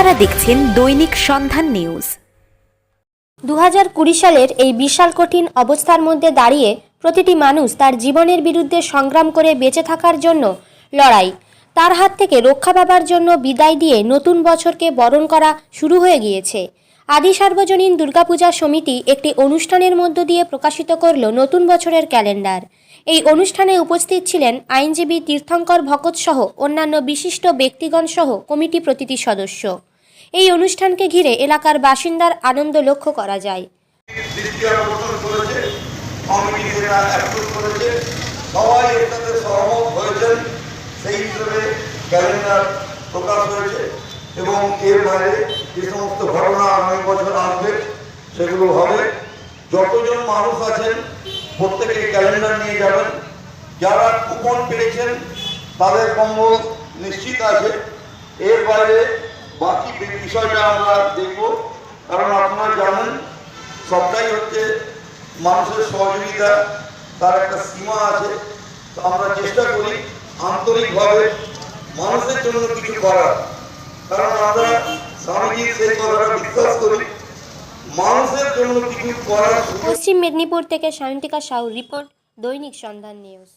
আপনারা দেখছেন দৈনিক সন্ধান নিউজ। 2020 সালের এই বিশাল কঠিন অবস্থার মধ্যে দাঁড়িয়ে প্রতিটি মানুষ তার জীবনের বিরুদ্ধে সংগ্রাম করে বেঁচে থাকার জন্য লড়াই, তার হাত থেকে রক্ষা পাবার জন্য বিদায় দিয়ে নতুন বছরকে বরণ করা শুরু হয়ে গিয়েছে। আদি সার্বজনীন দুর্গাপূজা সমিতি একটি অনুষ্ঠানের মধ্য দিয়ে প্রকাশিত করল নতুন বছরের ক্যালেন্ডার। এই অনুষ্ঠানে উপস্থিত ছিলেন আইনজীবী তীর্থঙ্কর ভকত সহ অন্যান্য বিশিষ্ট ব্যক্তিগণ সহ কমিটি প্রতিটি সদস্য। এই অনুষ্ঠানকে ঘিরে এলাকার বাসিন্দার আনন্দ লক্ষ্য করা যায়। সবাই এটাতে সহমত হয়েছেন, সেই হিসেবে ক্যালেন্ডার প্রকাশ হয়েছে এবং এর বাইরে যে সমস্ত ঘটনা আগামী বছর আসবে সেগুলো হবে। যতজন মানুষ আছেন প্রত্যেকে ক্যালেন্ডার নিয়ে যাবেন। যারা কুপন পেয়েছেন তাদের কম্বল নিশ্চিত আছে। এর বাইরে বাকি বিষয়টা আমরা দেখব, কারণ আপনারা জানেন সবটাই হচ্ছে মানুষের সহযোগিতা, তার একটা সীমা আছে। তো আমরা চেষ্টা করি আন্তরিকভাবে মানুষের জন্য কিছু করার, কারণ আমরা স্বামীজির সেই কথাটা বিশ্বাস করি, মানুষের জন্য কিছু করার। পশ্চিম মেদিনীপুর থেকে সায়ন্তিকা সাউ রিপোর্ট, দৈনিক সন্ধান নিউজ।